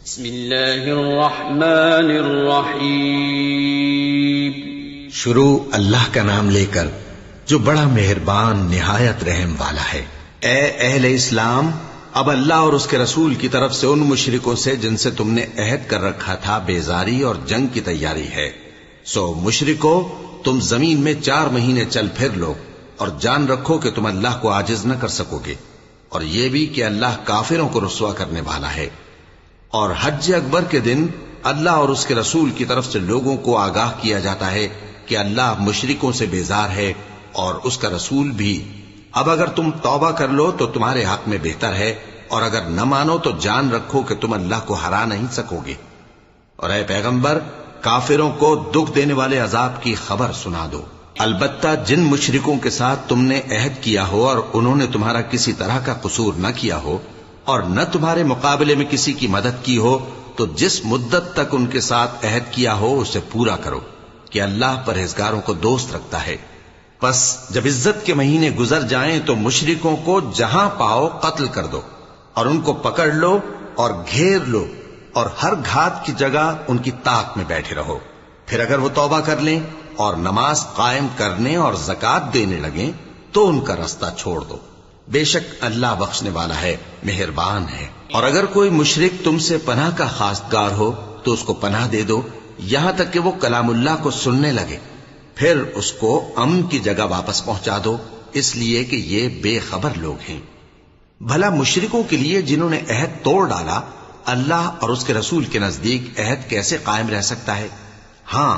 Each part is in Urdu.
بسم اللہ الرحمن الرحیم۔ شروع اللہ کا نام لے کر جو بڑا مہربان نہایت رحم والا ہے۔ اے اہل اسلام، اب اللہ اور اس کے رسول کی طرف سے ان مشرکوں سے جن سے تم نے عہد کر رکھا تھا بیزاری اور جنگ کی تیاری ہے، سو مشرکو تم زمین میں 4 مہینے چل پھر لو اور جان رکھو کہ تم اللہ کو عاجز نہ کر سکو گے، اور یہ بھی کہ اللہ کافروں کو رسوا کرنے والا ہے۔ اور حج اکبر کے دن اللہ اور اس کے رسول کی طرف سے لوگوں کو آگاہ کیا جاتا ہے کہ اللہ مشرکوں سے بیزار ہے اور اس کا رسول بھی۔ اب اگر تم توبہ کر لو تو تمہارے حق میں بہتر ہے، اور اگر نہ مانو تو جان رکھو کہ تم اللہ کو ہرا نہیں سکو گے۔ اور اے پیغمبر، کافروں کو دکھ دینے والے عذاب کی خبر سنا دو۔ البتہ جن مشرکوں کے ساتھ تم نے عہد کیا ہو اور انہوں نے تمہارا کسی طرح کا قصور نہ کیا ہو اور نہ تمہارے مقابلے میں کسی کی مدد کی ہو، تو جس مدت تک ان کے ساتھ عہد کیا ہو اسے پورا کرو، کہ اللہ پرہیزگاروں کو دوست رکھتا ہے۔ پس جب عزت کے مہینے گزر جائیں تو مشرکوں کو جہاں پاؤ قتل کر دو، اور ان کو پکڑ لو اور گھیر لو، اور ہر گھات کی جگہ ان کی طاق میں بیٹھے رہو۔ پھر اگر وہ توبہ کر لیں اور نماز قائم کرنے اور زکوٰۃ دینے لگیں تو ان کا رستہ چھوڑ دو، بے شک اللہ بخشنے والا ہے، مہربان ہے۔ اور اگر کوئی مشرک تم سے پناہ کا خواستگار ہو تو اس کو پناہ دے دو، یہاں تک کہ وہ کلام اللہ کو سننے لگے، پھر اس کو امن کی جگہ واپس پہنچا دو، اس لیے کہ یہ بے خبر لوگ ہیں۔ بھلا مشرکوں کے لیے جنہوں نے عہد توڑ ڈالا، اللہ اور اس کے رسول کے نزدیک عہد کیسے قائم رہ سکتا ہے؟ ہاں،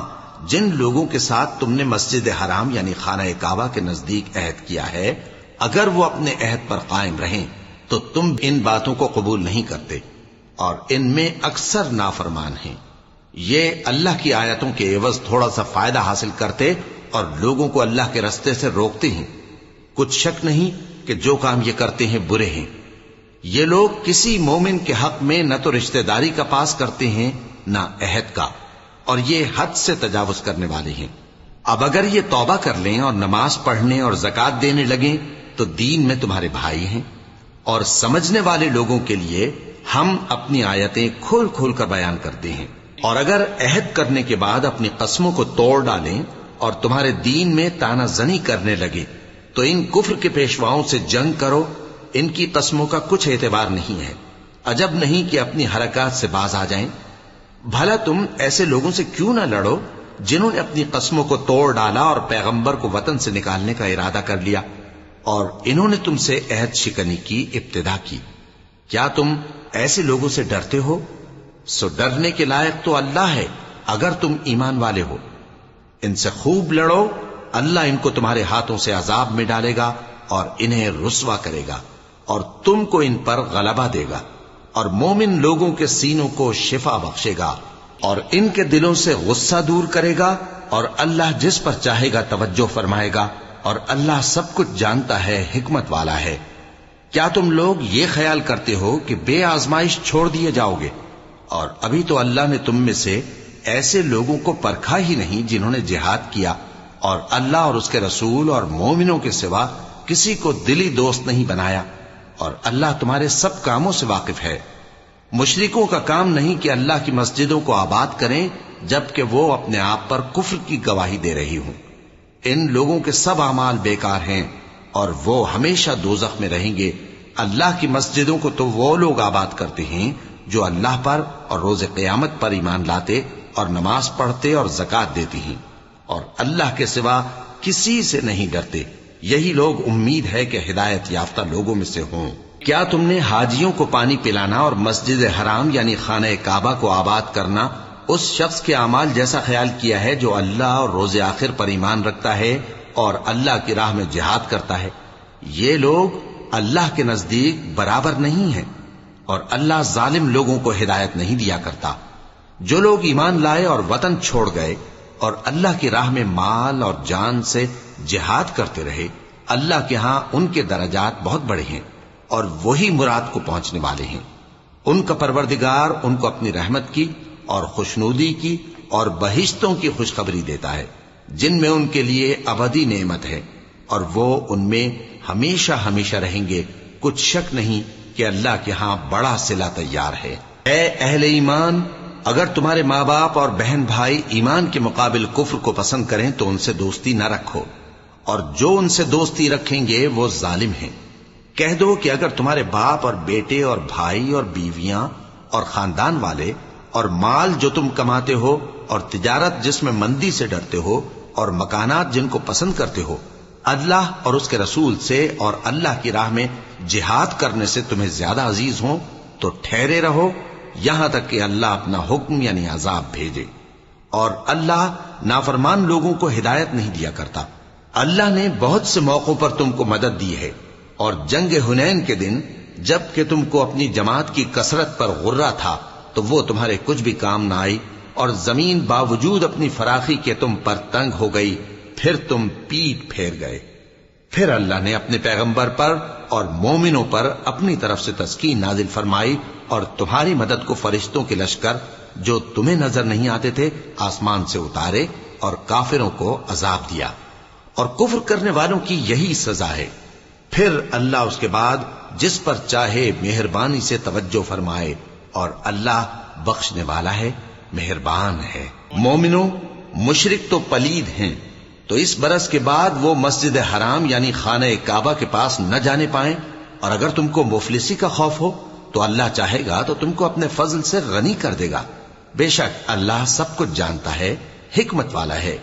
جن لوگوں کے ساتھ تم نے مسجد حرام یعنی خانہ کعبہ کے نزدیک عہد کیا ہے، اگر وہ اپنے عہد پر قائم رہیں تو تم ان باتوں کو قبول نہیں کرتے، اور ان میں اکثر نافرمان ہیں۔ یہ اللہ کی آیتوں کے عوض تھوڑا سا فائدہ حاصل کرتے اور لوگوں کو اللہ کے رستے سے روکتے ہیں۔ کچھ شک نہیں کہ جو کام یہ کرتے ہیں برے ہیں۔ یہ لوگ کسی مومن کے حق میں نہ تو رشتہ داری کا پاس کرتے ہیں نہ عہد کا، اور یہ حد سے تجاوز کرنے والے ہیں۔ اب اگر یہ توبہ کر لیں اور نماز پڑھنے اور زکوٰۃ دینے لگیں تو دین میں تمہارے بھائی ہیں، اور سمجھنے والے لوگوں کے لیے ہم اپنی آیتیں کھول کھول کر بیان کرتے ہیں۔ اور اگر عہد کرنے کے بعد اپنی قسموں کو توڑ ڈالیں اور تمہارے دین میں تانا زنی کرنے لگے تو ان کفر کے پیشواؤں سے جنگ کرو، ان کی قسموں کا کچھ اعتبار نہیں ہے، عجب نہیں کہ اپنی حرکات سے باز آ جائیں۔ بھلا تم ایسے لوگوں سے کیوں نہ لڑو جنہوں نے اپنی قسموں کو توڑ ڈالا اور پیغمبر کو وطن سے نکالنے کا ارادہ کر لیا، اور انہوں نے تم سے عہد شکنی کی ابتدا کی۔ کیا تم ایسے لوگوں سے ڈرتے ہو؟ سو ڈرنے کے لائق تو اللہ ہے اگر تم ایمان والے ہو۔ ان سے خوب لڑو، اللہ ان کو تمہارے ہاتھوں سے عذاب میں ڈالے گا اور انہیں رسوا کرے گا، اور تم کو ان پر غلبہ دے گا، اور مومن لوگوں کے سینوں کو شفا بخشے گا، اور ان کے دلوں سے غصہ دور کرے گا، اور اللہ جس پر چاہے گا توجہ فرمائے گا، اور اللہ سب کچھ جانتا ہے، حکمت والا ہے۔ کیا تم لوگ یہ خیال کرتے ہو کہ بے آزمائش چھوڑ دیے جاؤ گے؟ اور ابھی تو اللہ نے تم میں سے ایسے لوگوں کو پرکھا ہی نہیں جنہوں نے جہاد کیا، اور اللہ اور اس کے رسول اور مومنوں کے سوا کسی کو دلی دوست نہیں بنایا، اور اللہ تمہارے سب کاموں سے واقف ہے۔ مشرکوں کا کام نہیں کہ اللہ کی مسجدوں کو آباد کریں جبکہ وہ اپنے آپ پر کفر کی گواہی دے رہی ہوں۔ ان لوگوں کے سب اعمال بیکار ہیں اور وہ ہمیشہ دوزخ میں رہیں گے۔ اللہ کی مسجدوں کو تو وہ لوگ آباد کرتے ہیں جو اللہ پر اور روز قیامت پر ایمان لاتے اور نماز پڑھتے اور زکوٰۃ دیتی ہیں، اور اللہ کے سوا کسی سے نہیں ڈرتے۔ یہی لوگ امید ہے کہ ہدایت یافتہ لوگوں میں سے ہوں۔ کیا تم نے حاجیوں کو پانی پلانا اور مسجد حرام یعنی خانہ کعبہ کو آباد کرنا اس شخص کے اعمال جیسا خیال کیا ہے جو اللہ اور روز آخر پر ایمان رکھتا ہے اور اللہ کی راہ میں جہاد کرتا ہے؟ یہ لوگ اللہ کے نزدیک برابر نہیں ہیں، اور اللہ ظالم لوگوں کو ہدایت نہیں دیا کرتا۔ جو لوگ ایمان لائے اور وطن چھوڑ گئے اور اللہ کی راہ میں مال اور جان سے جہاد کرتے رہے، اللہ کے ہاں ان کے درجات بہت بڑے ہیں، اور وہی مراد کو پہنچنے والے ہیں۔ ان کا پروردگار ان کو اپنی رحمت کی اور خوشنودی کی اور بہشتوں کی خوشخبری دیتا ہے جن میں ان کے لیے ابدی نعمت ہے، اور وہ ان میں ہمیشہ ہمیشہ رہیں گے۔ کچھ شک نہیں کہ اللہ کے ہاں بڑا صلہ تیار ہے۔ اے اہل ایمان، اگر تمہارے ماں باپ اور بہن بھائی ایمان کے مقابل کفر کو پسند کریں تو ان سے دوستی نہ رکھو، اور جو ان سے دوستی رکھیں گے وہ ظالم ہیں۔ کہہ دو کہ اگر تمہارے باپ اور بیٹے اور بھائی اور بیویاں اور خاندان والے اور مال جو تم کماتے ہو اور تجارت جس میں مندی سے ڈرتے ہو اور مکانات جن کو پسند کرتے ہو اللہ اور اس کے رسول سے اور اللہ کی راہ میں جہاد کرنے سے تمہیں زیادہ عزیز ہوں تو ٹھہرے رہو یہاں تک کہ اللہ اپنا حکم یعنی عذاب بھیجے، اور اللہ نافرمان لوگوں کو ہدایت نہیں دیا کرتا۔ اللہ نے بہت سے موقعوں پر تم کو مدد دی ہے، اور جنگ حنین کے دن جب کہ تم کو اپنی جماعت کی کثرت پر غرہ تھا تو وہ تمہارے کچھ بھی کام نہ آئی، اور زمین باوجود اپنی فراخی کے تم پر تنگ ہو گئی، پھر تم پیٹ پھیر گئے۔ پھر اللہ نے اپنے پیغمبر پر اور مومنوں پر اپنی طرف سے تسکین نازل فرمائی، اور تمہاری مدد کو فرشتوں کے لشکر جو تمہیں نظر نہیں آتے تھے آسمان سے اتارے، اور کافروں کو عذاب دیا، اور کفر کرنے والوں کی یہی سزا ہے۔ پھر اللہ اس کے بعد جس پر چاہے مہربانی سے توجہ فرمائے، اور اللہ بخشنے والا ہے، مہربان ہے۔ مومنوں، مشرک تو پلید ہیں، تو اس برس کے بعد وہ مسجد حرام یعنی خانہ کعبہ کے پاس نہ جانے پائیں، اور اگر تم کو مفلسی کا خوف ہو تو اللہ چاہے گا تو تم کو اپنے فضل سے غنی کر دے گا۔ بے شک اللہ سب کچھ جانتا ہے، حکمت والا ہے۔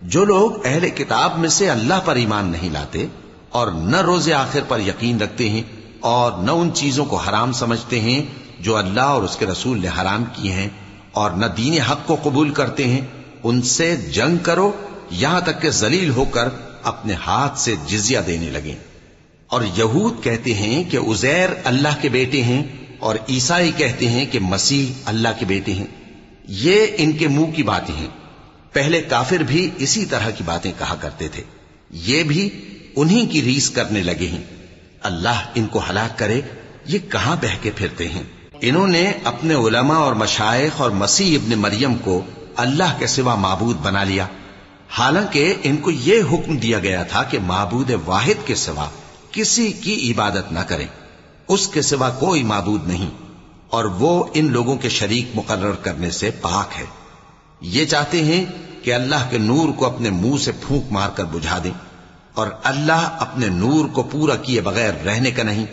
جو لوگ اہل کتاب میں سے اللہ پر ایمان نہیں لاتے اور نہ روز آخر پر یقین رکھتے ہیں اور نہ ان چیزوں کو حرام سمجھتے ہیں جو اللہ اور اس کے رسول نے حرام کی ہیں، اور نہ دین حق کو قبول کرتے ہیں، ان سے جنگ کرو یہاں تک کہ ذلیل ہو کر اپنے ہاتھ سے جزیہ دینے لگیں۔ اور یہود کہتے ہیں کہ عزیر اللہ کے بیٹے ہیں، اور عیسائی کہتے ہیں کہ مسیح اللہ کے بیٹے ہیں۔ یہ ان کے منہ کی باتیں ہیں، پہلے کافر بھی اسی طرح کی باتیں کہا کرتے تھے، یہ بھی انہی کی ریس کرنے لگے ہیں۔ اللہ ان کو ہلاک کرے، یہ کہاں بہکے پھرتے ہیں۔ انہوں نے اپنے علماء اور مشائخ اور مسیح ابن مریم کو اللہ کے سوا معبود بنا لیا، حالانکہ ان کو یہ حکم دیا گیا تھا کہ معبود واحد کے سوا کسی کی عبادت نہ کریں، اس کے سوا کوئی معبود نہیں، اور وہ ان لوگوں کے شریک مقرر کرنے سے پاک ہے۔ یہ چاہتے ہیں کہ اللہ کے نور کو اپنے منہ سے پھونک مار کر بجھا دیں، اور اللہ اپنے نور کو پورا کیے بغیر رہنے کا نہیں،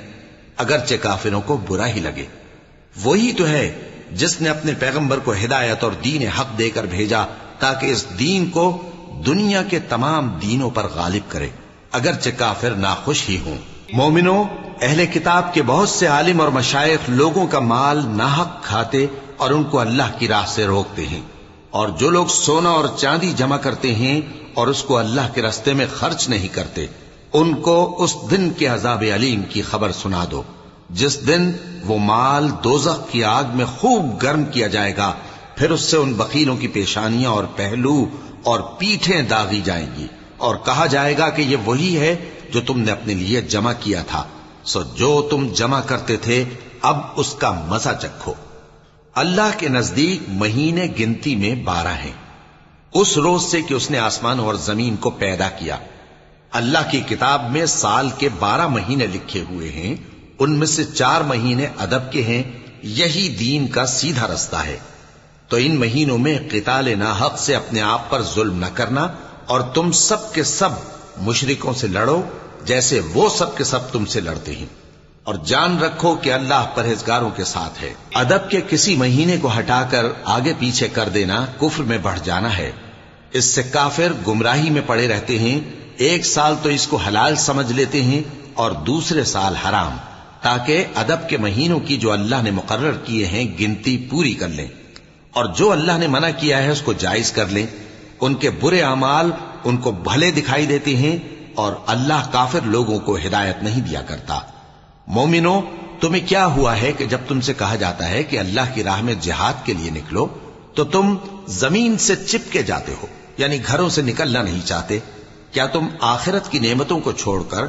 اگرچہ کافروں کو برا ہی لگے۔ وہی تو ہے جس نے اپنے پیغمبر کو ہدایت اور دین حق دے کر بھیجا تاکہ اس دین کو دنیا کے تمام دینوں پر غالب کرے، اگرچہ کافر ناخوش ہی ہوں۔ مومنوں، اہل کتاب کے بہت سے عالم اور مشائخ لوگوں کا مال ناحق کھاتے اور ان کو اللہ کی راہ سے روکتے ہیں، اور جو لوگ سونا اور چاندی جمع کرتے ہیں اور اس کو اللہ کے راستے میں خرچ نہیں کرتے، ان کو اس دن کے عذاب علیم کی خبر سنا دو، جس دن وہ مال دوزخ کی آگ میں خوب گرم کیا جائے گا، پھر اس سے ان بخیلوں کی پیشانیاں اور پہلو اور پیٹھیں داغی جائیں گی، اور کہا جائے گا کہ یہ وہی ہے جو تم نے اپنے لیے جمع کیا تھا، سو جو تم جمع کرتے تھے اب اس کا مزہ چکھو۔ اللہ کے نزدیک مہینے گنتی میں 12 ہیں، اس روز سے کہ اس نے آسمان اور زمین کو پیدا کیا۔ اللہ کی کتاب میں سال کے 12 مہینے لکھے ہوئے ہیں، ان میں سے 4 مہینے ادب کے ہیں، یہی دین کا سیدھا رستہ ہے۔ تو ان مہینوں میں قتال ناحق سے اپنے آپ پر ظلم نہ کرنا، اور تم سب کے سب مشرکوں سے لڑو جیسے وہ سب کے سب تم سے لڑتے ہیں، اور جان رکھو کہ اللہ پرہیزگاروں کے ساتھ ہے۔ ادب کے کسی مہینے کو ہٹا کر آگے پیچھے کر دینا کفر میں بڑھ جانا ہے، اس سے کافر گمراہی میں پڑے رہتے ہیں۔ ایک سال تو اس کو حلال سمجھ لیتے ہیں اور دوسرے سال حرام، تاکہ ادب کے مہینوں کی جو اللہ نے مقرر کیے ہیں گنتی پوری کر لیں، اور جو اللہ نے منع کیا ہے اس کو جائز کر لیں۔ ان کے برے اعمال ان کو بھلے دکھائی دیتے ہیں، اور اللہ کافر لوگوں کو ہدایت نہیں دیا کرتا۔ مومنوں، تمہیں کیا ہوا ہے کہ جب تم سے کہا جاتا ہے کہ اللہ کی راہ میں جہاد کے لیے نکلو تو تم زمین سے چپکے جاتے ہو، یعنی گھروں سے نکلنا نہیں چاہتے؟ کیا تم آخرت کی نعمتوں کو چھوڑ کر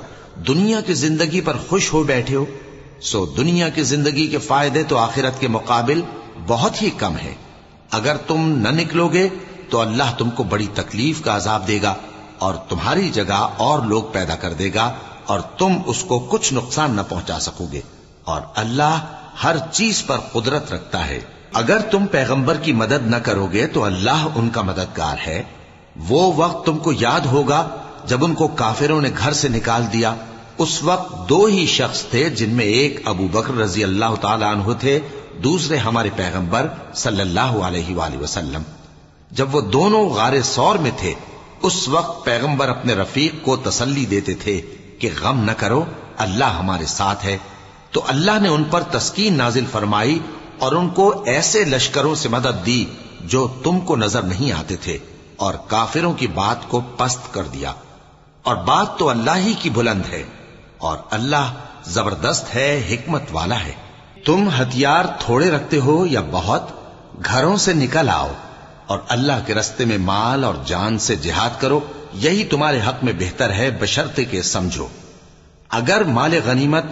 دنیا کی زندگی پر خوش ہو بیٹھے ہو؟ سو دنیا کی زندگی کے فائدے تو آخرت کے مقابل بہت ہی کم ہے۔ اگر تم نہ نکلو گے تو اللہ تم کو بڑی تکلیف کا عذاب دے گا، اور تمہاری جگہ اور لوگ پیدا کر دے گا، اور تم اس کو کچھ نقصان نہ پہنچا سکو گے، اور اللہ ہر چیز پر قدرت رکھتا ہے۔ اگر تم پیغمبر کی مدد نہ کرو گے تو اللہ ان کا مددگار ہے۔ وہ وقت تم کو یاد ہوگا جب ان کو کافروں نے گھر سے نکال دیا۔ اس وقت دو ہی شخص تھے، جن میں ایک ابو بکر رضی اللہ تعالی عنہ تھے، دوسرے ہمارے پیغمبر صلی اللہ علیہ وآلہ وسلم۔ جب وہ دونوں غار ثور میں تھے، اس وقت پیغمبر اپنے رفیق کو تسلی دیتے تھے کہ غم نہ کرو، اللہ ہمارے ساتھ ہے۔ تو اللہ نے ان پر تسکین نازل فرمائی اور ان کو ایسے لشکروں سے مدد دی جو تم کو نظر نہیں آتے تھے، اور کافروں کی بات کو پست کر دیا۔ اور بات تو اللہ ہی کی بلند ہے، اور اللہ زبردست ہے، حکمت والا ہے۔ تم ہتھیار تھوڑے رکھتے ہو یا بہت، گھروں سے نکل آؤ اور اللہ کے رستے میں مال اور جان سے جہاد کرو، یہی تمہارے حق میں بہتر ہے، بشرطے کہ سمجھو۔ اگر مال غنیمت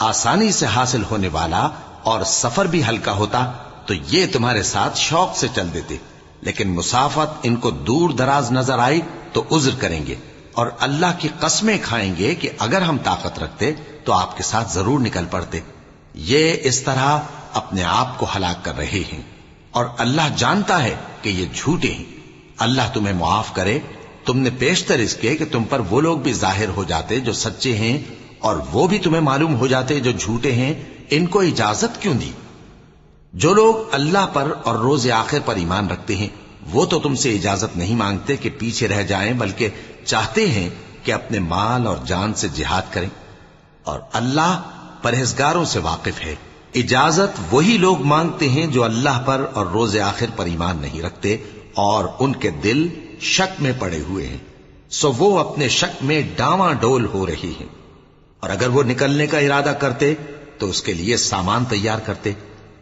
آسانی سے حاصل ہونے والا اور سفر بھی ہلکا ہوتا تو یہ تمہارے ساتھ شوق سے چل دیتے، لیکن مسافت ان کو دور دراز نظر آئی تو عذر کریں گے، اور اللہ کی قسمیں کھائیں گے کہ اگر ہم طاقت رکھتے تو آپ کے ساتھ ضرور نکل پڑتے۔ یہ اس طرح اپنے آپ کو ہلاک کر رہے ہیں، اور اللہ جانتا ہے کہ یہ جھوٹے ہیں۔ اللہ تمہیں معاف کرے۔ تم نے پیشتر اس کے کہ تم پر وہ لوگ بھی ظاہر ہو جاتے جو سچے ہیں، اور وہ بھی تمہیں معلوم ہو جاتے جو جھوٹے ہیں۔ ان کو اجازت کیوں دی؟ جو لوگ اللہ پر اور روز آخر پر ایمان رکھتے ہیں وہ تو تم سے اجازت نہیں مانگتے کہ پیچھے رہ جائیں، بلکہ چاہتے ہیں کہ اپنے مال اور جان سے جہاد کریں، اور اللہ پرہیزگاروں سے واقف ہے۔ اجازت وہی لوگ مانگتے ہیں جو اللہ پر اور روز آخر پر ایمان نہیں رکھتے اور ان کے دل شک میں پڑے ہوئے ہیں، سو وہ اپنے شک میں ڈاواں ڈول ہو رہی ہیں۔ اور اگر وہ نکلنے کا ارادہ کرتے تو اس کے لیے سامان تیار کرتے،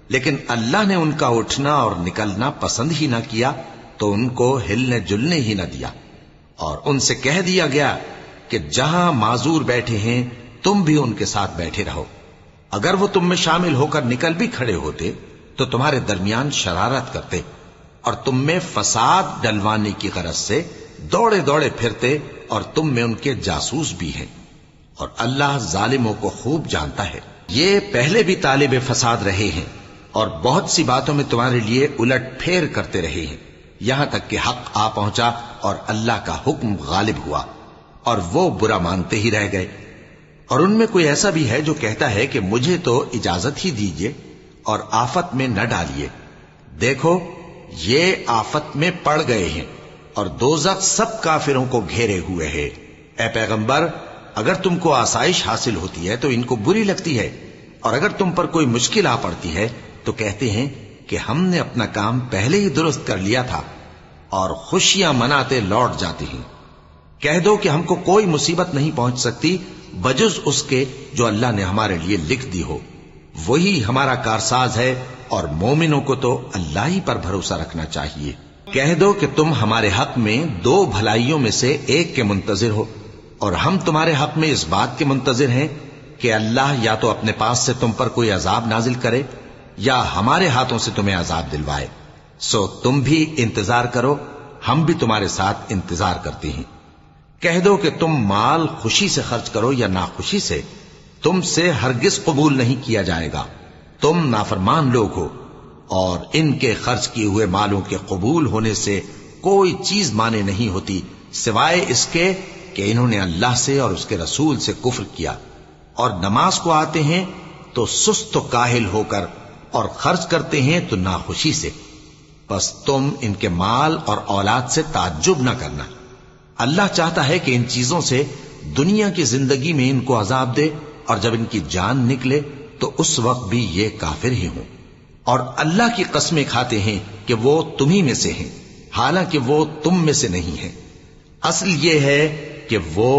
لیکن اللہ نے ان کا اٹھنا اور نکلنا پسند ہی نہ کیا تو ان کو ہلنے جلنے ہی نہ دیا، اور ان سے کہہ دیا گیا کہ جہاں معذور بیٹھے ہیں تم بھی ان کے ساتھ بیٹھے رہو۔ اگر وہ تم میں شامل ہو کر نکل بھی کھڑے ہوتے تو تمہارے درمیان شرارت کرتے اور تم میں فساد ڈلوانے کی غرض سے دوڑے دوڑے پھرتے، اور تم میں ان کے جاسوس بھی ہیں، اور اللہ ظالموں کو خوب جانتا ہے۔ یہ پہلے بھی طالب فساد رہے ہیں اور بہت سی باتوں میں تمہارے لیے الٹ پھیر کرتے رہے ہیں، یہاں تک کہ حق آ پہنچا اور اللہ کا حکم غالب ہوا، اور وہ برا مانتے ہی رہ گئے۔ اور ان میں کوئی ایسا بھی ہے جو کہتا ہے کہ مجھے تو اجازت ہی دیجئے اور آفت میں نہ ڈالیے۔ دیکھو یہ آفت میں پڑ گئے ہیں، اور دوزخ سب کافروں کو گھیرے ہوئے ہے۔ اے پیغمبر، اگر تم کو آسائش حاصل ہوتی ہے تو ان کو بری لگتی ہے، اور اگر تم پر کوئی مشکل آ پڑتی ہے تو کہتے ہیں کہ ہم نے اپنا کام پہلے ہی درست کر لیا تھا، اور خوشیاں مناتے لوٹ جاتے ہیں۔ کہہ دو کہ ہم کو کوئی مصیبت نہیں پہنچ سکتی بجز اس کے جو اللہ نے ہمارے لیے لکھ دی ہو، وہی ہمارا کارساز ہے، اور مومنوں کو تو اللہ ہی پر بھروسہ رکھنا چاہیے۔ کہہ دو کہ تم ہمارے حق میں دو بھلائیوں میں سے ایک کے منتظر ہو، اور ہم تمہارے حق میں اس بات کے منتظر ہیں کہ اللہ یا تو اپنے پاس سے تم پر کوئی عذاب نازل کرے یا ہمارے ہاتھوں سے تمہیں عذاب دلوائے، سو تم بھی انتظار کرو، ہم بھی تمہارے ساتھ انتظار کرتے ہیں۔ کہہ دو کہ تم مال خوشی سے خرچ کرو یا ناخوشی سے، تم سے ہرگز قبول نہیں کیا جائے گا، تم نافرمان لوگ ہو، اور ان کے خرچ کیے ہوئے مالوں کے قبول ہونے سے کوئی چیز مانے نہیں ہوتی سوائے اس کے کہ انہوں نے اللہ سے اور اس کے رسول سے کفر کیا، اور نماز کو آتے ہیں تو سست و کاہل ہو کر، اور خرچ کرتے ہیں تو ناخوشی سے۔ بس تم ان کے مال اور اولاد سے تعجب نہ کرنا، اللہ چاہتا ہے کہ ان چیزوں سے دنیا کی زندگی میں ان کو عذاب دے، اور جب ان کی جان نکلے تو اس وقت بھی یہ کافر ہی ہوں، اور اللہ کی قسمیں کھاتے ہیں کہ وہ تمہیں میں سے ہیں، حالانکہ وہ تم میں سے نہیں ہیں۔ اصل یہ ہے کہ وہ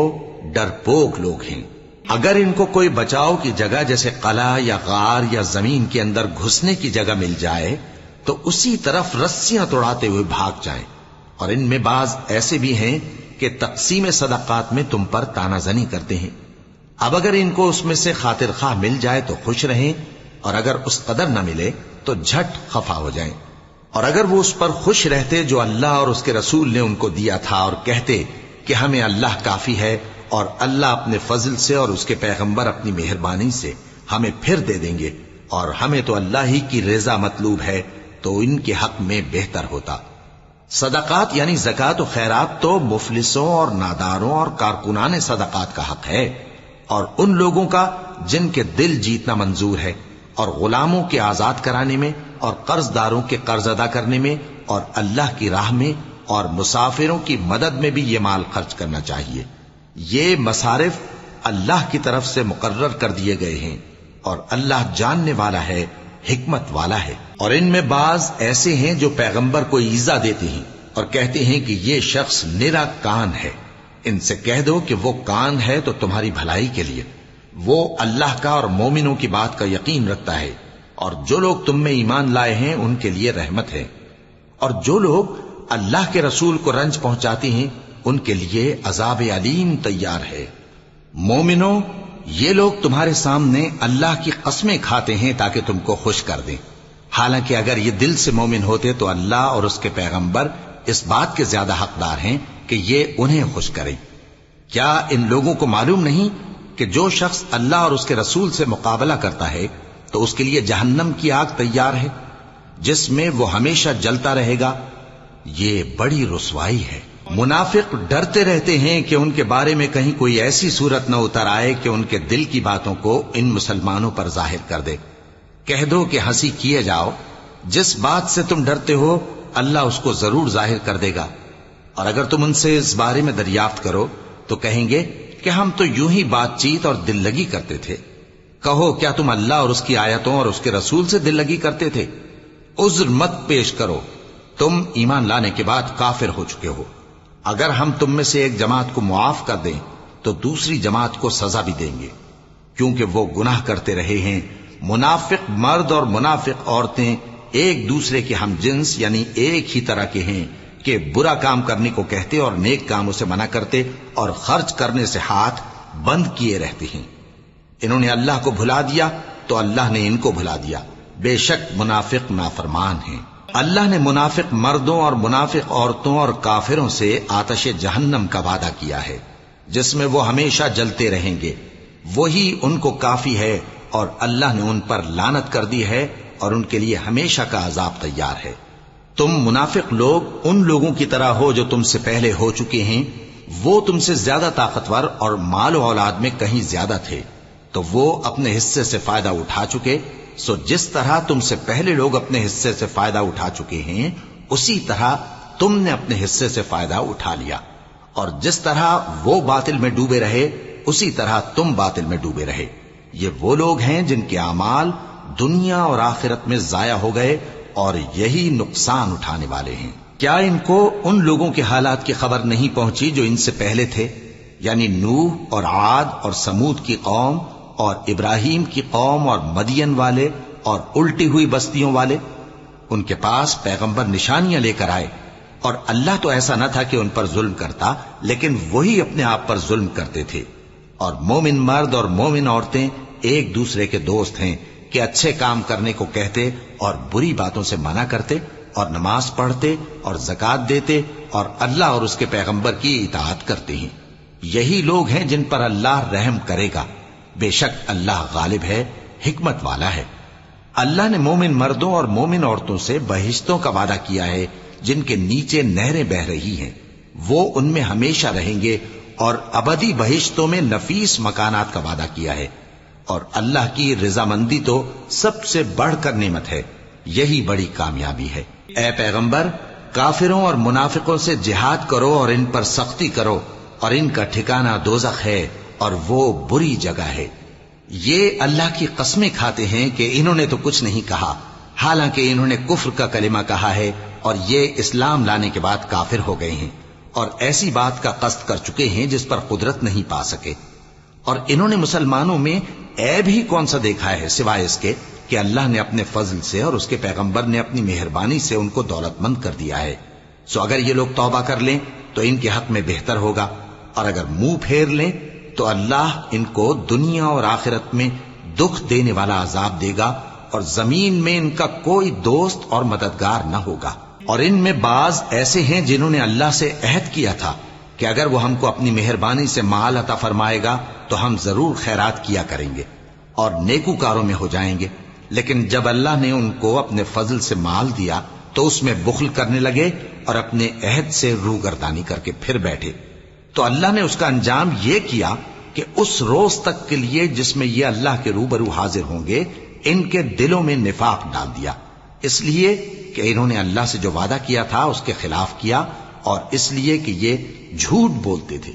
ڈرپوک لوگ ہیں۔ اگر ان کو کوئی بچاؤ کی جگہ جیسے قلعہ یا غار یا زمین کے اندر گھسنے کی جگہ مل جائے تو اسی طرف رسیاں توڑاتے ہوئے بھاگ جائیں، اور ان میں بعض ایسے بھی ہیں کہ تقسیم صدقات میں تم پر تانا زنی کرتے ہیں۔ اب اگر ان کو اس میں سے خاطر خواہ مل جائے تو خوش رہیں، اور اگر اس قدر نہ ملے تو جھٹ خفا ہو جائیں۔ اور اگر وہ اس پر خوش رہتے جو اللہ اور اس کے رسول نے ان کو دیا تھا، اور کہتے کہ ہمیں اللہ کافی ہے، اور اللہ اپنے فضل سے اور اس کے پیغمبر اپنی مہربانی سے ہمیں پھر دے دیں گے، اور ہمیں تو اللہ ہی کی رضا مطلوب ہے تو ان کے حق میں بہتر ہوتا۔ صدقات یعنی زکوٰۃ و خیرات تو مفلسوں اور ناداروں اور کارکنان صدقات کا حق ہے، اور ان لوگوں کا جن کے دل جیتنا منظور ہے، اور غلاموں کے آزاد کرانے میں، اور قرض داروں کے قرض ادا کرنے میں، اور اللہ کی راہ میں اور مسافروں کی مدد میں بھی یہ مال خرچ کرنا چاہیے۔ یہ مصارف اللہ کی طرف سے مقرر کر دیے گئے ہیں، اور اللہ جاننے والا ہے، حکمت والا ہے۔ اور ان میں بعض ایسے ہیں جو پیغمبر کو ایذا دیتے ہیں اور کہتے ہیں کہ یہ شخص نرا کان ہے۔ ان سے کہہ دو کہ وہ کان ہے تو تمہاری بھلائی کے لیے، وہ اللہ کا اور مومنوں کی بات کا یقین رکھتا ہے، اور جو لوگ تم میں ایمان لائے ہیں ان کے لیے رحمت ہے، اور جو لوگ اللہ کے رسول کو رنج پہنچاتے ہیں ان کے لیے عذاب علیم تیار ہے۔ مومنوں، یہ لوگ تمہارے سامنے اللہ کی قسمیں کھاتے ہیں تاکہ تم کو خوش کر دیں، حالانکہ اگر یہ دل سے مومن ہوتے تو اللہ اور اس کے پیغمبر اس بات کے زیادہ حقدار ہیں کہ یہ انہیں خوش کریں۔ کیا ان لوگوں کو معلوم نہیں کہ جو شخص اللہ اور اس کے رسول سے مقابلہ کرتا ہے تو اس کے لیے جہنم کی آگ تیار ہے جس میں وہ ہمیشہ جلتا رہے گا؟ یہ بڑی رسوائی ہے۔ منافق ڈرتے رہتے ہیں کہ ان کے بارے میں کہیں کوئی ایسی صورت نہ اتر آئے کہ ان کے دل کی باتوں کو ان مسلمانوں پر ظاہر کر دے۔ کہہ دو کہ ہنسی کیے جاؤ، جس بات سے تم ڈرتے ہو اللہ اس کو ضرور ظاہر کر دے گا، اور اگر تم ان سے اس بارے میں دریافت کرو تو کہیں گے کہ ہم تو یوں ہی بات چیت اور دل لگی کرتے تھے۔ کہو کیا تم اللہ اور اس کی آیتوں اور اس کے رسول سے دل لگی کرتے تھے؟ عذر مت پیش کرو، تم ایمان لانے کے بعد کافر ہو چکے ہو۔ اگر ہم تم میں سے ایک جماعت کو معاف کر دیں تو دوسری جماعت کو سزا بھی دیں گے، کیونکہ وہ گناہ کرتے رہے ہیں۔ منافق مرد اور منافق عورتیں ایک دوسرے کے ہم جنس یعنی ایک ہی طرح کے ہیں کہ برا کام کرنے کو کہتے اور نیک کاموں سے منع کرتے اور خرچ کرنے سے ہاتھ بند کیے رہتے ہیں۔ انہوں نے اللہ کو بھلا دیا تو اللہ نے ان کو بھلا دیا، بے شک منافق نافرمان ہیں۔ اللہ نے منافق مردوں اور منافق عورتوں اور کافروں سے آتش جہنم کا وعدہ کیا ہے جس میں وہ ہمیشہ جلتے رہیں گے، وہی ان کو کافی ہے، اور اللہ نے ان پر لعنت کر دی ہے اور ان کے لیے ہمیشہ کا عذاب تیار ہے۔ تم منافق لوگ ان لوگوں کی طرح ہو جو تم سے پہلے ہو چکے ہیں، وہ تم سے زیادہ طاقتور اور مال و اولاد میں کہیں زیادہ تھے، تو وہ اپنے حصے سے فائدہ اٹھا چکے، سو جس طرح تم سے پہلے لوگ اپنے حصے سے فائدہ اٹھا چکے ہیں اسی طرح تم نے اپنے حصے سے فائدہ اٹھا لیا، اور جس طرح وہ باطل میں ڈوبے رہے اسی طرح تم باطل میں ڈوبے رہے۔ یہ وہ لوگ ہیں جن کے اعمال دنیا اور آخرت میں ضائع ہو گئے اور یہی نقصان اٹھانے والے ہیں۔ کیا ان کو ان لوگوں کے حالات کی خبر نہیں پہنچی جو ان سے پہلے تھے، یعنی نوح اور عاد اور سمود کی قوم اور ابراہیم کی قوم اور مدین والے اور الٹی ہوئی بستیوں والے؟ ان کے پاس پیغمبر نشانیاں لے کر آئے، اور اللہ تو ایسا نہ تھا کہ ان پر ظلم کرتا، لیکن وہی اپنے آپ پر ظلم کرتے تھے۔ اور مومن مرد اور مومن عورتیں ایک دوسرے کے دوست ہیں کہ اچھے کام کرنے کو کہتے اور بری باتوں سے منع کرتے، اور نماز پڑھتے اور زکوٰۃ دیتے اور اللہ اور اس کے پیغمبر کی اطاعت کرتے ہیں۔ یہی لوگ ہیں جن پر اللہ رحم کرے گا، بے شک اللہ غالب ہے، حکمت والا ہے۔ اللہ نے مومن مردوں اور مومن عورتوں سے بہشتوں کا وعدہ کیا ہے جن کے نیچے نہریں بہ رہی ہیں، وہ ان میں ہمیشہ رہیں گے، اور ابدی بہشتوں میں نفیس مکانات کا وعدہ کیا ہے۔ اور اللہ کی رضامندی تو سب سے بڑھ کر نعمت ہے، یہی بڑی کامیابی ہے۔ اے پیغمبر، کافروں اور منافقوں سے جہاد کرو اور ان پر سختی کرو، اور ان کا ٹھکانہ دوزخ ہے اور وہ بری جگہ ہے۔ یہ اللہ کی قسمیں کھاتے ہیں کہ انہوں نے تو کچھ نہیں کہا، حالانکہ انہوں نے کفر کا کلمہ کہا ہے اور یہ اسلام لانے کے بعد کافر ہو گئے ہیں، اور ایسی بات کا قصد کر چکے ہیں جس پر قدرت نہیں پا سکے۔ اور انہوں نے مسلمانوں میں عیب ہی کون سا دیکھا ہے سوائے اس کے کہ اللہ نے اپنے فضل سے اور اس کے پیغمبر نے اپنی مہربانی سے ان کو دولت مند کر دیا ہے۔ سو اگر یہ لوگ توبہ کر لیں تو ان کے حق میں بہتر ہوگا، اور اگر منہ پھیر لیں تو اللہ ان کو دنیا اور آخرت میں دکھ دینے والا عذاب دے گا، اور زمین میں ان کا کوئی دوست اور مددگار نہ ہوگا۔ اور ان میں بعض ایسے ہیں جنہوں نے اللہ سے عہد کیا تھا کہ اگر وہ ہم کو اپنی مہربانی سے مال عطا فرمائے گا تو ہم ضرور خیرات کیا کریں گے اور نیکوکاروں میں ہو جائیں گے، لیکن جب اللہ نے ان کو اپنے فضل سے مال دیا تو اس میں بخل کرنے لگے اور اپنے عہد سے روگردانی کر کے پھر بیٹھے، تو اللہ نے اس کا انجام یہ کیا کہ اس روز تک کے لیے جس میں یہ اللہ کے روبرو حاضر ہوں گے ان کے دلوں میں نفاق ڈال دیا، اس لیے کہ انہوں نے اللہ سے جو وعدہ کیا تھا اس کے خلاف کیا، اور اس لیے کہ یہ جھوٹ بولتے تھے۔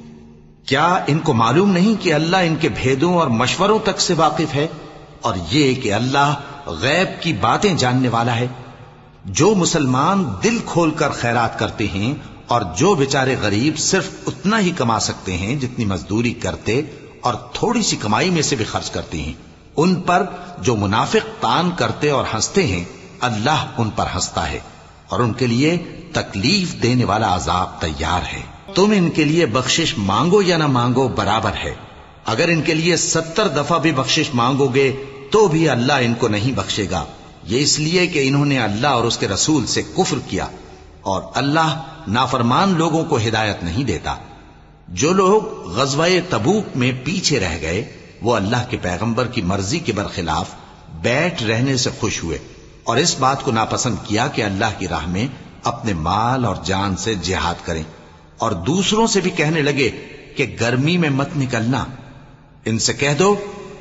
کیا ان کو معلوم نہیں کہ اللہ ان کے بھیدوں اور مشوروں تک سے واقف ہے، اور یہ کہ اللہ غیب کی باتیں جاننے والا ہے؟ جو مسلمان دل کھول کر خیرات کرتے ہیں اور جو بیچارے غریب صرف اتنا ہی کما سکتے ہیں جتنی مزدوری کرتے اور تھوڑی سی کمائی میں سے بھی خرچ کرتے ہیں، ان پر جو منافق تان کرتے اور ہنستے ہیں اللہ ان پر ہنستا ہے اور ان کے لیے تکلیف دینے والا عذاب تیار ہے۔ تم ان کے لیے بخشش مانگو یا نہ مانگو برابر ہے، اگر ان کے لیے 70 دفعہ بھی بخشش مانگو گے تو بھی اللہ ان کو نہیں بخشے گا، یہ اس لیے کہ انہوں نے اللہ اور اس کے رسول سے کفر کیا، اور اللہ نافرمان لوگوں کو ہدایت نہیں دیتا۔ جو لوگ غزوہ تبوک میں پیچھے رہ گئے وہ اللہ کے پیغمبر کی مرضی کے برخلاف بیٹھ رہنے سے خوش ہوئے اور اس بات کو ناپسند کیا کہ اللہ کی راہ میں اپنے مال اور جان سے جہاد کریں، اور دوسروں سے بھی کہنے لگے کہ گرمی میں مت نکلنا، ان سے کہہ دو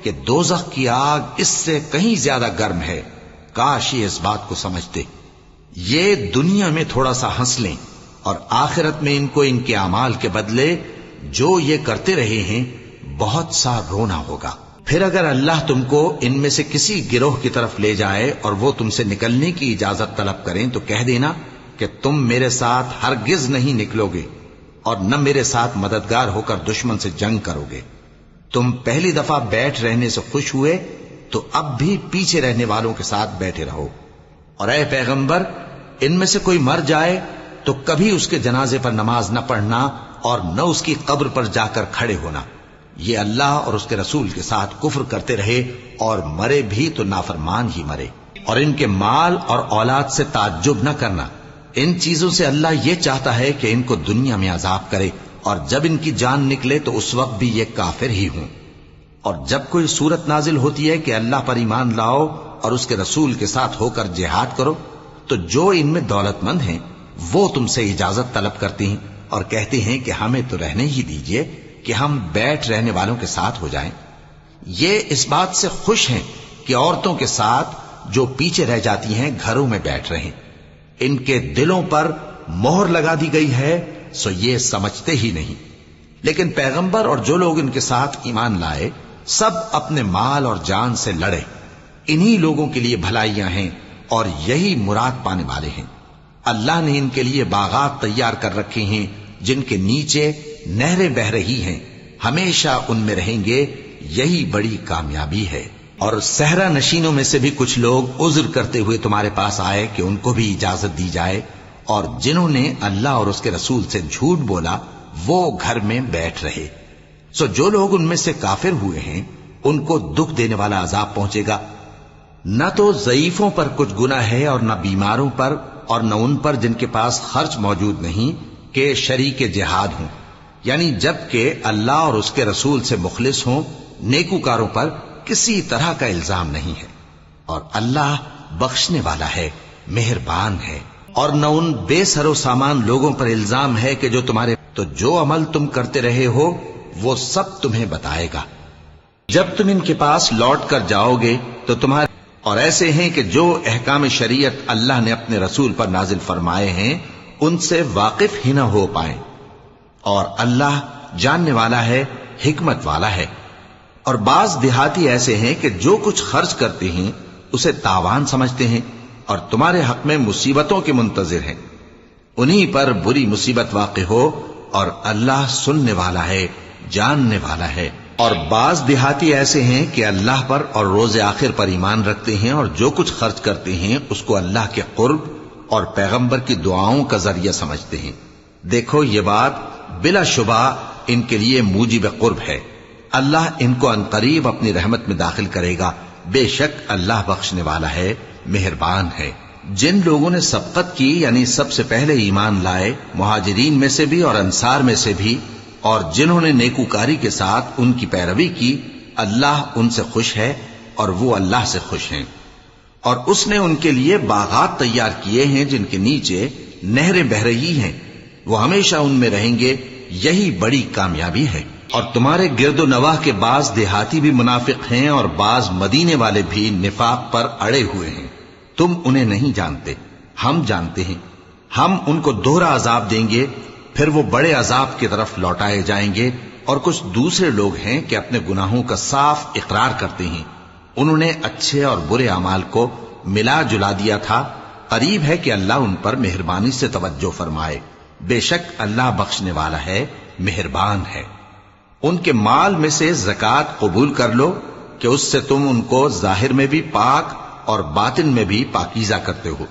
کہ دوزخ کی آگ اس سے کہیں زیادہ گرم ہے، کاش یہ اس بات کو سمجھتے۔ یہ دنیا میں تھوڑا سا ہنس لیں اور آخرت میں ان کو ان کے اعمال کے بدلے جو یہ کرتے رہے ہیں بہت سا رونا ہوگا۔ پھر اگر اللہ تم کو ان میں سے کسی گروہ کی طرف لے جائے اور وہ تم سے نکلنے کی اجازت طلب کریں تو کہہ دینا کہ تم میرے ساتھ ہرگز نہیں نکلو گے اور نہ میرے ساتھ مددگار ہو کر دشمن سے جنگ کرو گے۔ تم پہلی دفعہ بیٹھ رہنے سے خوش ہوئے تو اب بھی پیچھے رہنے والوں کے ساتھ بیٹھے رہو، اور اے پیغمبر ان میں سے کوئی مر جائے تو کبھی اس کے جنازے پر نماز نہ پڑھنا اور نہ اس کی قبر پر جا کر کھڑے ہونا، یہ اللہ اور اس کے رسول کے ساتھ کفر کرتے رہے اور مرے بھی تو نافرمان ہی مرے۔ اور ان کے مال اور اولاد سے تعجب نہ کرنا، ان چیزوں سے اللہ یہ چاہتا ہے کہ ان کو دنیا میں عذاب کرے اور جب ان کی جان نکلے تو اس وقت بھی یہ کافر ہی ہوں۔ اور جب کوئی صورت نازل ہوتی ہے کہ اللہ پر ایمان لاؤ اور اس کے رسول کے ساتھ ہو کر جہاد کرو تو جو ان میں دولت مند ہیں وہ تم سے اجازت طلب کرتے ہیں اور کہتے ہیں کہ ہمیں تو رہنے ہی دیجئے کہ ہم بیٹھ رہنے والوں کے ساتھ ہو جائیں۔ یہ اس بات سے خوش ہیں کہ عورتوں کے ساتھ جو پیچھے رہ جاتی ہیں گھروں میں بیٹھ رہیں، ان کے دلوں پر مہر لگا دی گئی ہے سو یہ سمجھتے ہی نہیں۔ لیکن پیغمبر اور جو لوگ ان کے ساتھ ایمان لائے سب اپنے مال اور جان سے لڑے، انہی لوگوں کے لیے بھلائیاں ہیں اور یہی مراد پانے والے ہیں۔ اللہ نے ان کے لیے باغات تیار کر رکھے ہیں جن کے نیچے نہریں بہ رہی ہیں، ہمیشہ ان میں رہیں گے، یہی بڑی کامیابی ہے۔ اور صحرا نشینوں میں سے بھی کچھ لوگ عذر کرتے ہوئے تمہارے پاس آئے کہ ان کو بھی اجازت دی جائے، اور جنہوں نے اللہ اور اس کے رسول سے جھوٹ بولا وہ گھر میں بیٹھ رہے۔ سو جو لوگ ان میں سے کافر ہوئے ہیں ان کو دکھ دینے والا عذاب پہنچے گا، نہ تو ضعیفوں پر کچھ گناہ ہے اور نہ بیماروں پر اور نہ ان پر جن کے پاس خرچ موجود نہیں کہ شریک جہاد ہوں، یعنی جب کہ اللہ اور اس کے رسول سے مخلص ہوں، نیکوکاروں پر کسی طرح کا الزام نہیں ہے، اور اللہ بخشنے والا ہے، مہربان ہے۔ اور نہ ان بے سر و سامان لوگوں پر الزام ہے کہ جو تمہارے تو جو عمل تم کرتے رہے ہو وہ سب تمہیں بتائے گا جب تم ان کے پاس لوٹ کر جاؤ گے تو تمہارے اور ایسے ہیں کہ جو احکام شریعت اللہ نے اپنے رسول پر نازل فرمائے ہیں ان سے واقف ہی نہ ہو پائیں، اور اللہ جاننے والا ہے، حکمت والا ہے۔ اور بعض دیہاتی ایسے ہیں کہ جو کچھ خرچ کرتے ہیں اسے تاوان سمجھتے ہیں اور تمہارے حق میں مصیبتوں کے منتظر ہیں، انہی پر بری مصیبت واقع ہو، اور اللہ سننے والا ہے، جاننے والا ہے۔ اور بعض دیہاتی ایسے ہیں کہ اللہ پر اور روز آخر پر ایمان رکھتے ہیں اور جو کچھ خرچ کرتے ہیں اس کو اللہ کے قرب اور پیغمبر کی دعاؤں کا ذریعہ سمجھتے ہیں۔ دیکھو یہ بات بلا شبہ ان کے لیے موجب قرب ہے، اللہ ان کو عنقریب اپنی رحمت میں داخل کرے گا، بے شک اللہ بخشنے والا ہے، مہربان ہے۔ جن لوگوں نے سبقت کی یعنی سب سے پہلے ایمان لائے، مہاجرین میں سے بھی اور انصار میں سے بھی، اور جنہوں نے نیکوکاری کے ساتھ ان کی پیروی کی، اللہ ان سے خوش ہے اور وہ اللہ سے خوش ہیں۔ اور اس نے ان کے لیے باغات تیار کیے ہیں جن کے نیچے نہریں بہ رہی ہیں، وہ ہمیشہ ان میں رہیں گے، یہی بڑی کامیابی ہے۔ اور تمہارے گرد و نواح کے بعض دیہاتی بھی منافق ہیں اور بعض مدینے والے بھی نفاق پر اڑے ہوئے ہیں، تم انہیں نہیں جانتے، ہم جانتے ہیں۔ ہم ان کو دوہرا عذاب دیں گے، پھر وہ بڑے عذاب کی طرف لوٹائے جائیں گے۔ اور کچھ دوسرے لوگ ہیں کہ اپنے گناہوں کا صاف اقرار کرتے ہیں، انہوں نے اچھے اور برے اعمال کو ملا جلا دیا تھا، قریب ہے کہ اللہ ان پر مہربانی سے توجہ فرمائے، بے شک اللہ بخشنے والا ہے، مہربان ہے۔ ان کے مال میں سے زکوٰۃ قبول کر لو کہ اس سے تم ان کو ظاہر میں بھی پاک اور باطن میں بھی پاکیزہ کرتے ہو،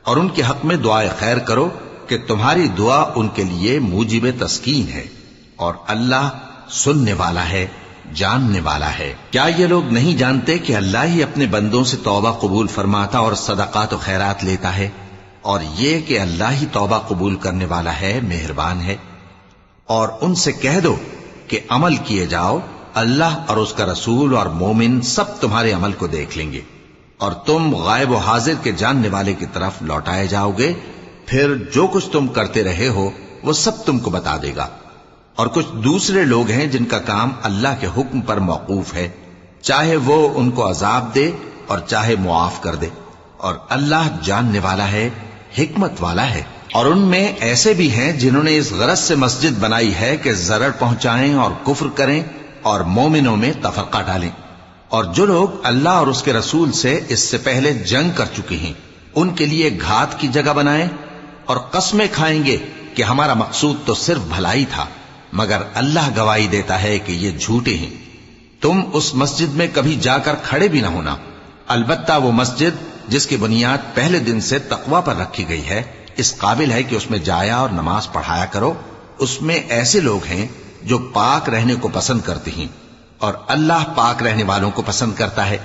اور ان کے حق میں دعائے خیر کرو کہ تمہاری دعا ان کے لیے موجب تسکین ہے، اور اللہ سننے والا ہے، جاننے والا ہے۔ کیا یہ لوگ نہیں جانتے کہ اللہ ہی اپنے بندوں سے توبہ قبول فرماتا اور صدقات و خیرات لیتا ہے، اور یہ کہ اللہ ہی توبہ قبول کرنے والا ہے، مہربان ہے۔ اور ان سے کہہ دو کہ عمل کیے جاؤ، اللہ اور اس کا رسول اور مومن سب تمہارے عمل کو دیکھ لیں گے، اور تم غائب و حاضر کے جاننے والے کی طرف لوٹائے جاؤ گے، پھر جو کچھ تم کرتے رہے ہو وہ سب تم کو بتا دے گا۔ اور کچھ دوسرے لوگ ہیں جن کا کام اللہ کے حکم پر موقوف ہے، چاہے وہ ان کو عذاب دے اور چاہے معاف کر دے، اور اللہ جاننے والا ہے، حکمت والا ہے۔ اور ان میں ایسے بھی ہیں جنہوں نے اس غرض سے مسجد بنائی ہے کہ ضرر پہنچائیں اور کفر کریں اور مومنوں میں تفرقہ ڈالیں، اور جو لوگ اللہ اور اس کے رسول سے اس سے پہلے جنگ کر چکے ہیں ان کے لیے گھات کی جگہ بنائیں، اور قسمیں کھائیں گے کہ ہمارا مقصود تو صرف بھلائی تھا، مگر اللہ گواہی دیتا ہے کہ یہ جھوٹے ہیں۔ تم اس مسجد میں کبھی جا کر کھڑے بھی نہ ہونا، البتہ وہ مسجد جس کی بنیاد پہلے دن سے تقوی پر رکھی گئی ہے اس قابل ہے کہ اس میں جایا اور نماز پڑھایا کرو۔ اس میں ایسے لوگ ہیں جو پاک رہنے کو پسند کرتے ہیں، اور اللہ پاک رہنے والوں کو پسند کرتا ہے۔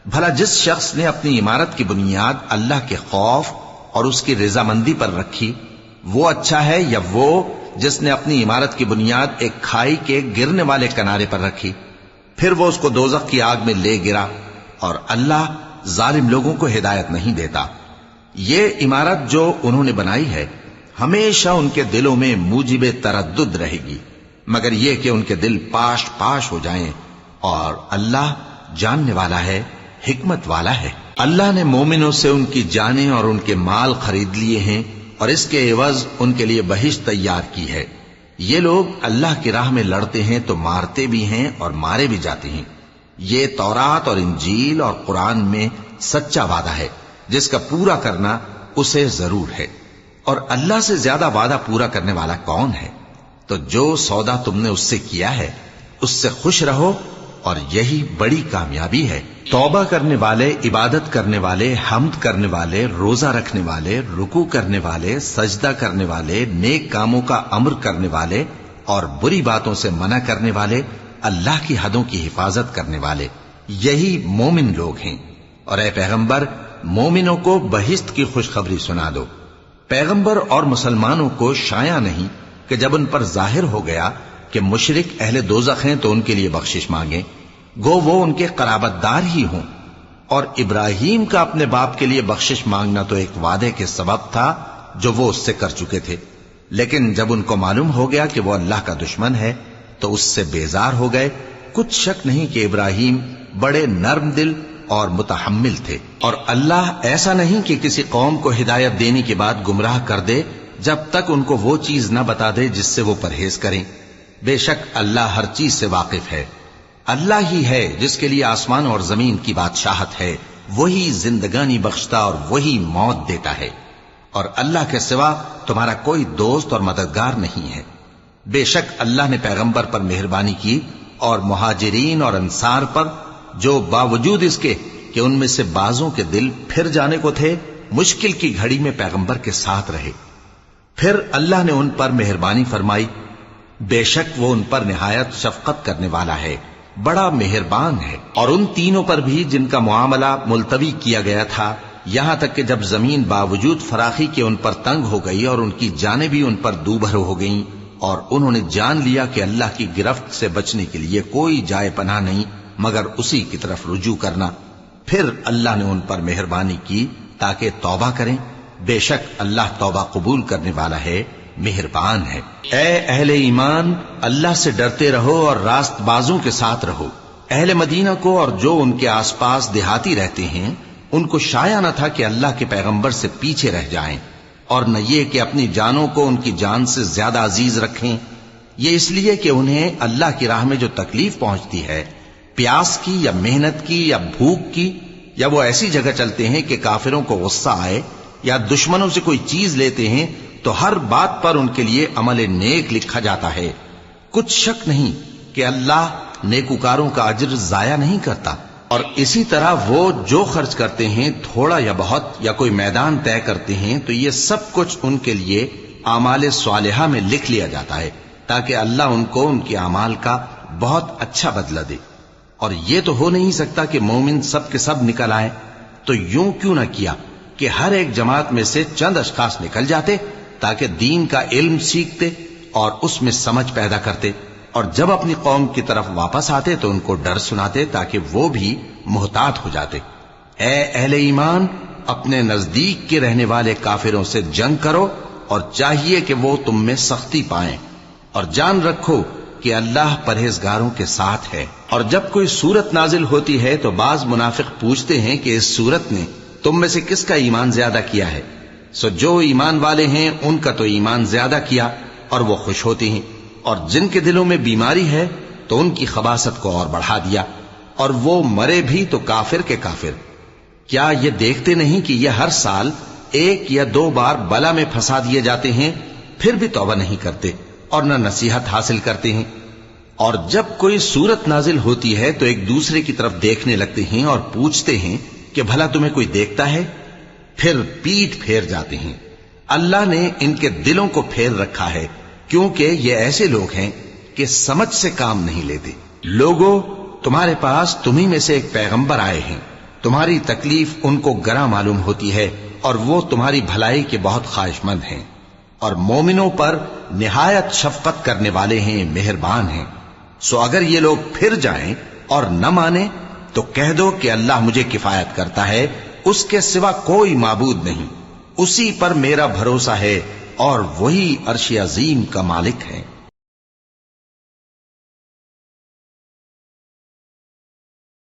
بھلا جس شخص نے اپنی عمارت کی بنیاد اللہ کے خوف اور اس کی رضامندی پر رکھی، وہ اچھا ہے یا وہ جس نے اپنی عمارت کی بنیاد ایک کھائی کے گرنے والے کنارے پر رکھی، پھر وہ اس کو دوزخ کی آگ میں لے گرا، اور اللہ ظالم لوگوں کو ہدایت نہیں دیتا۔ یہ عمارت جو انہوں نے بنائی ہے ہمیشہ ان کے دلوں میں موجب تردد رہے گی، مگر یہ کہ ان کے دل پاش پاش ہو جائیں، اور اللہ جاننے والا ہے، حکمت والا ہے۔ اللہ نے مومنوں سے ان کی جانیں اور ان کے مال خرید لیے ہیں، اور اس کے عوض ان کے لیے بہشت تیار کی ہے۔ یہ لوگ اللہ کی راہ میں لڑتے ہیں تو مارتے بھی ہیں اور مارے بھی جاتے ہیں۔ یہ تورات اور انجیل اور قرآن میں سچا وعدہ ہے جس کا پورا کرنا اسے ضرور ہے، اور اللہ سے زیادہ وعدہ پورا کرنے والا کون ہے؟ تو جو سودا تم نے اس سے کیا ہے اس سے خوش رہو، اور یہی بڑی کامیابی ہے۔ توبہ کرنے والے، عبادت کرنے والے، حمد کرنے والے، روزہ رکھنے والے، رکوع کرنے والے، سجدہ کرنے والے، نیک کاموں کا امر کرنے والے اور بری باتوں سے منع کرنے والے، اللہ کی حدوں کی حفاظت کرنے والے، یہی مومن لوگ ہیں۔ اور اے پیغمبر، مومنوں کو بہشت کی خوشخبری سنا دو۔ پیغمبر اور مسلمانوں کو شایع نہیں کہ جب ان پر ظاہر ہو گیا کہ مشرک اہل دوزخ ہیں تو ان کے لیے بخشش مانگیں، گو وہ ان کے قرابت دار ہی ہوں۔ اور ابراہیم کا اپنے باپ کے لیے بخشش مانگنا تو ایک وعدے کے سبب تھا جو وہ اس سے کر چکے تھے، لیکن جب ان کو معلوم ہو گیا کہ وہ اللہ کا دشمن ہے تو اس سے بیزار ہو گئے۔ کچھ شک نہیں کہ ابراہیم بڑے نرم دل اور متحمل تھے، اور اللہ ایسا نہیں کہ کسی قوم کو ہدایت دینے کے بعد گمراہ کر دے جب تک ان کو وہ چیز نہ بتا دے جس سے وہ پرہیز کریں۔ بے شک اللہ ہر چیز سے واقف ہے۔ اللہ ہی ہے جس کے لیے آسمان اور زمین کی بادشاہت ہے، وہی زندگانی بخشتا اور وہی موت دیتا ہے، اور اللہ کے سوا تمہارا کوئی دوست اور مددگار نہیں ہے۔ بے شک اللہ نے پیغمبر پر مہربانی کی اور مہاجرین اور انصار پر، جو باوجود اس کے کہ ان میں سے بعضوں کے دل پھر جانے کو تھے، مشکل کی گھڑی میں پیغمبر کے ساتھ رہے۔ پھر اللہ نے ان پر مہربانی فرمائی، بے شک وہ ان پر نہایت شفقت کرنے والا ہے، بڑا مہربان ہے۔ اور ان تینوں پر بھی جن کا معاملہ ملتوی کیا گیا تھا، یہاں تک کہ جب زمین باوجود فراخی کے ان پر تنگ ہو گئی اور ان کی جانیں بھی ان پر دوبھر ہو گئیں، اور انہوں نے جان لیا کہ اللہ کی گرفت سے بچنے کے لیے کوئی جائے پناہ نہیں مگر اسی کی طرف رجوع کرنا، پھر اللہ نے ان پر مہربانی کی تاکہ توبہ کریں، بے شک اللہ توبہ قبول کرنے والا ہے، مہربان ہے۔ اے اہل ایمان، اللہ سے ڈرتے رہو اور راست بازوں کے ساتھ رہو۔ اہل مدینہ کو اور جو ان کے آس پاس دیہاتی رہتے ہیں ان کو شایع نہ تھا کہ اللہ کے پیغمبر سے پیچھے رہ جائیں، اور نہ یہ کہ اپنی جانوں کو ان کی جان سے زیادہ عزیز رکھیں، یہ اس لیے کہ انہیں اللہ کی راہ میں جو تکلیف پہنچتی ہے، پیاس کی یا محنت کی یا بھوک کی، یا وہ ایسی جگہ چلتے ہیں کہ کافروں کو غصہ آئے، یا دشمنوں سے کوئی چیز لیتے ہیں، تو ہر بات پر ان کے لیے عمل نیک لکھا جاتا ہے۔ کچھ شک نہیں کہ اللہ نیکوکاروں کا اجر ضائع نہیں کرتا۔ اور اسی طرح وہ جو خرچ کرتے ہیں، تھوڑا یا بہت، یا کوئی میدان طے کرتے ہیں، تو یہ سب کچھ ان کے لیے اعمال صالحہ میں لکھ لیا جاتا ہے، تاکہ اللہ ان کو ان کے اعمال کا بہت اچھا بدلہ دے۔ اور یہ تو ہو نہیں سکتا کہ مومن سب کے سب نکل آئے، تو یوں کیوں نہ کیا کہ ہر ایک جماعت میں سے چند اشخاص نکل جاتے تاکہ دین کا علم سیکھتے اور اس میں سمجھ پیدا کرتے، اور جب اپنی قوم کی طرف واپس آتے تو ان کو ڈر سناتے تاکہ وہ بھی محتاط ہو جاتے۔ اے اہل ایمان، اپنے نزدیک کے رہنے والے کافروں سے جنگ کرو، اور چاہیے کہ وہ تم میں سختی پائیں، اور جان رکھو کہ اللہ پرہیزگاروں کے ساتھ ہے۔ اور جب کوئی سورت نازل ہوتی ہے تو بعض منافق پوچھتے ہیں کہ اس سورت نے تم میں سے کس کا ایمان زیادہ کیا ہے؟ سو جو ایمان والے ہیں ان کا تو ایمان زیادہ کیا، اور وہ خوش ہوتے ہیں، اور جن کے دلوں میں بیماری ہے تو ان کی خباثت کو اور بڑھا دیا، اور وہ مرے بھی تو کافر کے کافر۔ کیا یہ دیکھتے نہیں کہ یہ ہر سال 1 یا 2 بار بلا میں پھنسا دیے جاتے ہیں، پھر بھی توبہ نہیں کرتے اور نہ نصیحت حاصل کرتے ہیں؟ اور جب کوئی صورت نازل ہوتی ہے تو ایک دوسرے کی طرف دیکھنے لگتے ہیں اور پوچھتے ہیں کہ بھلا تمہیں کوئی دیکھتا ہے؟ پھر پیٹھ پھیر جاتے ہیں۔ اللہ نے ان کے دلوں کو پھیر رکھا ہے، کیونکہ یہ ایسے لوگ ہیں کہ سمجھ سے کام نہیں لیتے۔ لوگوں، تمہارے پاس تمہیں میں سے ایک پیغمبر آئے ہیں، تمہاری تکلیف ان کو گراں معلوم ہوتی ہے، اور وہ تمہاری بھلائی کے بہت خواہش مند ہیں، اور مومنوں پر نہایت شفقت کرنے والے ہیں، مہربان ہیں۔ سو اگر یہ لوگ پھر جائیں اور نہ مانیں تو کہہ دو کہ اللہ مجھے کفایت کرتا ہے، اس کے سوا کوئی معبود نہیں، اسی پر میرا بھروسہ ہے، اور وہی عرش عظیم کا مالک ہے۔